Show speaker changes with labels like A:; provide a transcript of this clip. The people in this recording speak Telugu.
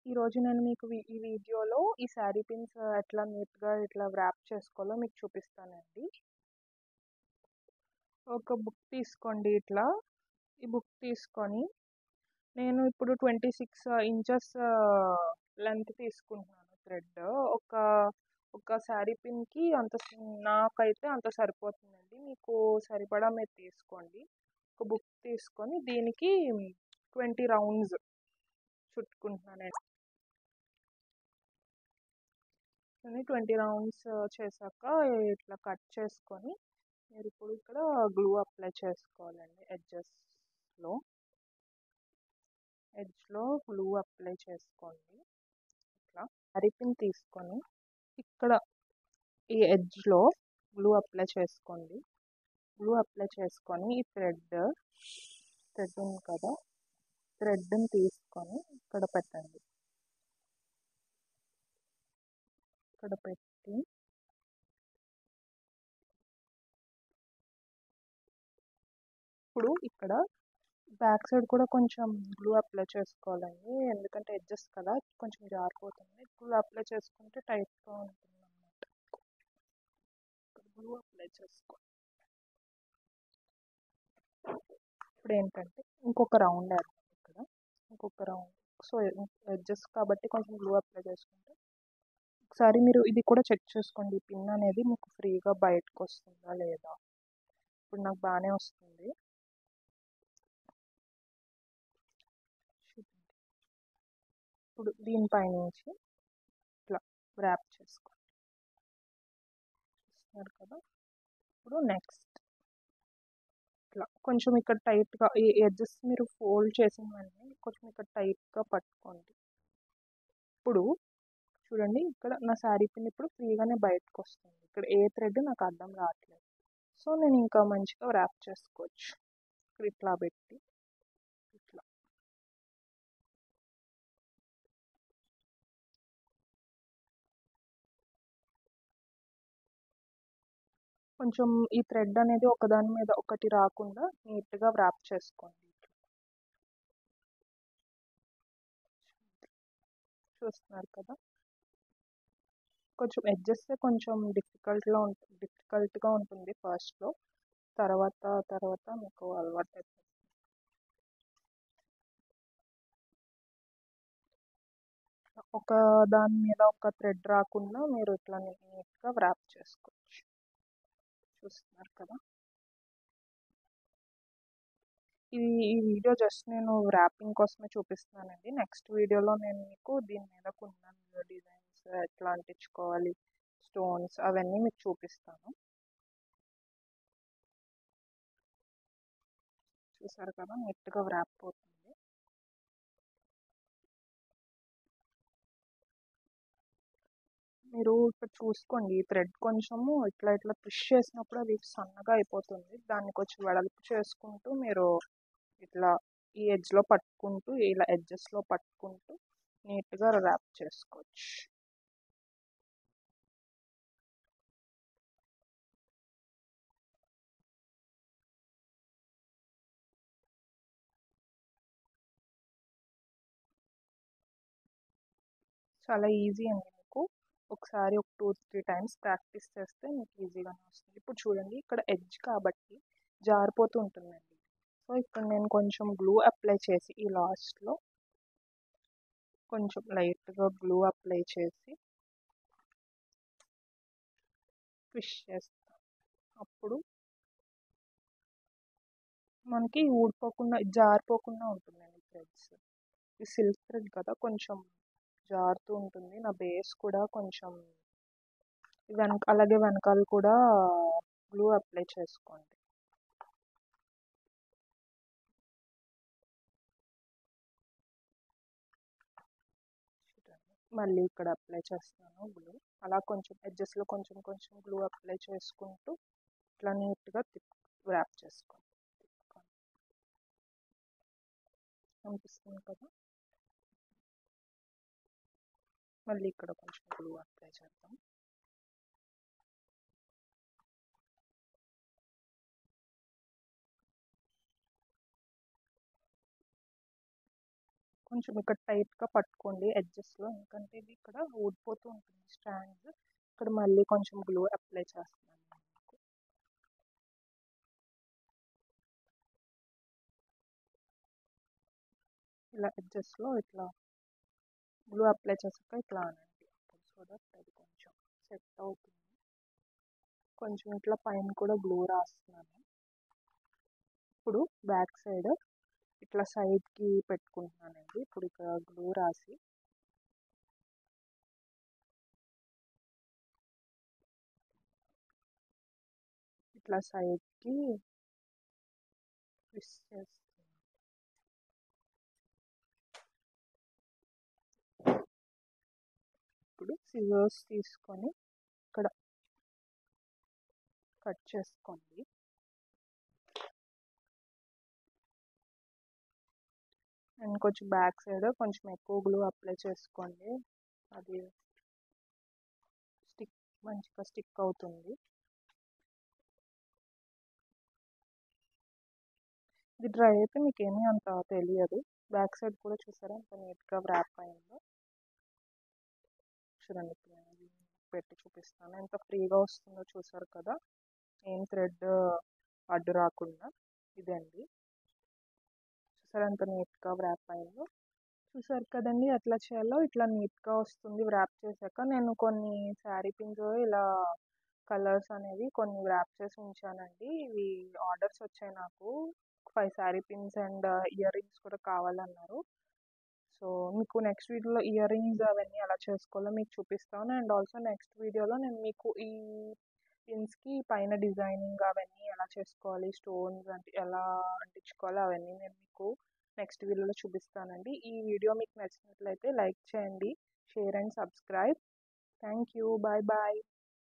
A: ఈరోజు నేను మీకు ఈ వీడియోలో ఈ శారీ పిన్స్ ఎట్లా నీట్‌గా ఇట్లా వ్రాప్ చేసుకోవాలో మీకు చూపిస్తానండి. ఒక బుక్ తీసుకోండి ఇట్లా. ఈ బుక్ తీసుకొని నేను ఇప్పుడు 26 ఇంచెస్ లెంత్ తీసుకుంటున్నాను థ్రెడ్. ఒక ఒక శారీ పిన్‌కి నాకైతే అంత సరిపోతుందండి. మీకు సరిపడా మీరు తీసుకోండి. ఒక బుక్ తీసుకొని దీనికి 20 రౌండ్స్ చుట్టుకుంటున్నానండి. 20 రౌండ్స్ చేశాక ఇట్లా కట్ చేసుకొని మీరు ఇప్పుడు ఇక్కడ గ్లూ అప్లై చేసుకోవాలండి. ఎడ్జ్లో గ్లూ అప్లై చేసుకోండి. ఇట్లా శారీ పిన్ తీసుకొని ఇక్కడ ఈ ఎడ్జ్లో గ్లూ అప్లై చేసుకోండి. గ్లూ అప్లై చేసుకొని ఈ థ్రెడ్ ఉంది కదా, థ్రెడ్ని తీసుకొని ఇక్కడ పెట్టండి. ఇక్కడ పెట్టి ఇప్పుడు ఇక్కడ బ్యాక్ సైడ్ కూడా కొంచెం గ్లూ అప్లై చేసుకోవాలండి. ఎందుకంటే ఎడ్జెస్ కదా కొంచెం జారిపోతుంది. గ్లూ అప్లై చేసుకుంటే టైట్గా ఉంటుంది అన్నమాట. గ్లూ అప్లై చేసుకోండి. ఇప్పుడు ఏంటంటే ఇంకొక రౌండ్ వేద్దాం ఇక్కడ. ఇంకొక రౌండ్. సో ఎడ్జెస్ కాబట్టి కొంచెం గ్లూ అప్లై చేసుకుంటే ఒకసారి మీరు ఇది కూడా చెక్ చేసుకోండి. ఈ పిన్ అనేది మీకు ఫ్రీగా బయటకు వస్తుందా లేదా. ఇప్పుడు నాకు బాగానే వస్తుంది. ఇప్పుడు దీనిపైనుంచి ఇట్లా ర్యాప్ చేసుకోండి. చూస్తున్నారు కదా. ఇప్పుడు నెక్స్ట్ ఇట్లా కొంచెం ఇక్కడ టైట్గా ఈ ఎడ్జెస్ మీరు ఫోల్డ్ చేసిన వెంటనే కొంచెం ఇక్కడ టైట్గా పట్టుకోండి. ఇప్పుడు చూడండి ఇక్కడ నా శారీ పిన్ ఇప్పుడు ఫ్రీగానే బయటకు వస్తుంది. ఇక్కడ ఏ థ్రెడ్ నాకు అర్థం రావట్లేదు. సో నేను ఇంకా మంచిగా ర్యాప్ చేసుకోవచ్చు. ఇక్కడ ఇట్లా పెట్టి ఇట్లా కొంచెం ఈ థ్రెడ్ అనేది ఒకదాని మీద ఒకటి రాకుండా నీట్గా ర్యాప్ చేసుకోండి. చూస్తున్నారు కదా. కొంచెం ఎడ్జెస్ కొంచెం డిఫికల్ట్గా ఉంటుంది ఫస్ట్లో. తర్వాత మీకు అలవాటు అవుతుంది. ఒక దాని మీద ఒక థ్రెడ్ రాకుండా మీరు ఇట్లా నీట్గా వ్రాప్ చేసుకోవచ్చు. చూస్తున్నారు కదా. ఈ వీడియో జస్ట్ నేను వ్రాపింగ్ కోసమే చూపిస్తున్నానండి. నెక్స్ట్ వీడియోలో నేను మీకు దీని మీద కుందన్ డిజైన్స్ ఎట్లా అంటించుకోవాలి, స్టోన్స్ అవన్నీ మీకు చూపిస్తాను. చూసారు కదా నీట్గా వ్రాప్ అవుతుంది. మీరు ఇక్కడ చూసుకోండి ఈ థ్రెడ్ కొంచెము ఇట్లా పుష్ చేసినప్పుడు అది సన్నగా అయిపోతుంది. దాన్ని కొంచెం వెడల్పు చేసుకుంటూ మీరు ఇట్లా ఈ ఎడ్జ్లో పట్టుకుంటూ ఇలా ఎడ్జెస్లో పట్టుకుంటూ నీట్గా ర్యాప్ చేసుకోవచ్చు. చాలా ఈజీ అండి. మీకు ఒకసారి ఒక 2-3 టైమ్స్ ప్రాక్టీస్ చేస్తే మీకు ఈజీగానే వస్తుంది. ఇప్పుడు చూడండి ఇక్కడ ఎడ్జ్ కాబట్టి జారిపోతూ ఉంటుందండి. సో ఇక్కడ నేను కొంచెం గ్లూ అప్లై చేసి ఈ లాస్ట్లో కొంచెం లైట్గా గ్లూ అప్లై చేసి ఫిష్ చేస్తాను. అప్పుడు మనకి ఊడిపోకుండా జారిపోకుండా ఉంటుందండి థ్రెడ్స్. ఈ సిల్క్ థ్రెడ్ కదా కొంచెం జారుతూ ఉంటుంది. నా బేస్ కూడా కొంచెం అలాగే వెనకాల కూడా గ్లూ అప్లై చేసుకోండి. మళ్ళీ ఇక్కడ అప్లై చేస్తున్నాను గ్లూ. అలా కొంచెం ఎడ్జెస్లో కొంచెం గ్లూ అప్లై చేసుకుంటూ ఇట్లా నీట్గా ర్యాప్ చేసుకోండి. అనిపిస్తుంది కదా. మళ్ళీ ఇక్కడ కొంచెం గ్లూ అప్లై చేద్దాం. కొంచెం ఇక్కడ టైట్గా పట్టుకోండి ఎడ్జెస్లో, ఎందుకంటే ఇది ఇక్కడ ఊడిపోతూ ఉంటుంది స్టాండ్స్. ఇక్కడ మళ్ళీ కొంచెం గ్లూ అప్లై చేస్తున్నాను. ఇలా ఎడ్జెస్లో ఇట్లా గ్లూ అప్లై చేసాక ఇట్లా అనండి, సో దట్ అది కొంచెం సెట్ అవుతుంది. కొంచెం ఇట్లా పైన కూడా గ్లూ రాస్తున్నాను. ఇప్పుడు బ్యాక్ సైడ్ ఇట్లా సైడ్కి పెట్టుకుంటున్నానండి. ఇప్పుడు ఇక్కడ గ్లూ రాసి ఇట్లా సైడ్కి ట్విస్ట్ చేస్తాను. ఇప్పుడు సిజర్స్ తీసుకొని ఇక్కడ కట్ చేసుకోండి. అండ్ కొంచెం బ్యాక్ సైడ్ కొంచెం ఎక్కువ గ్లూ అప్లై చేసుకోండి, అది మంచిగా స్టిక్ అవుతుంది. ఇది డ్రై అయితే మీకు ఏమీ అంత తెలియదు. బ్యాక్ సైడ్ కూడా చూసారా అంత నీట్గా వ్రాప్ అయిందో. చూడండి, పెట్టి చూపిస్తాను ఎంత ఫ్రీగా వస్తుందో. చూసారు కదా, ఏం థ్రెడ్ అడ్డు రాకుండా. ఇదండి, చూసారా ఎంత నీట్గా వ్రాప్ అయిందో. చూసారు కదండి ఎట్లా చేయాలో. ఇట్లా నీట్గా వస్తుంది వ్రాప్ చేశాక. నేను కొన్ని శారీ పిన్స్ ఇలా కలర్స్ అనేవి కొన్ని వ్రాప్ చేసి ఉంచానండి. ఇవి ఆర్డర్స్ వచ్చాయి నాకు. 5 sari pins and ear rings కూడా కావాలన్నారు. సో మీకు నెక్స్ట్ వీడియోలో ఇయర్ రింగ్స్ అవన్నీ ఎలా చేసుకోవాలో మీకు చూపిస్తాను. అండ్ ఆల్సో నెక్స్ట్ వీడియోలో నేను మీకు ఈ పిన్స్కి పైన డిజైనింగ్ అవన్నీ ఎలా చేసుకోవాలి, స్టోన్స్ అంటే ఎలా అంటించుకోవాలి అవన్నీ నేను మీకు నెక్స్ట్ వీడియోలో చూపిస్తానండి. ఈ వీడియో మీకు నచ్చినట్లయితే లైక్ చేయండి, share and subscribe. Thank you, bye bye.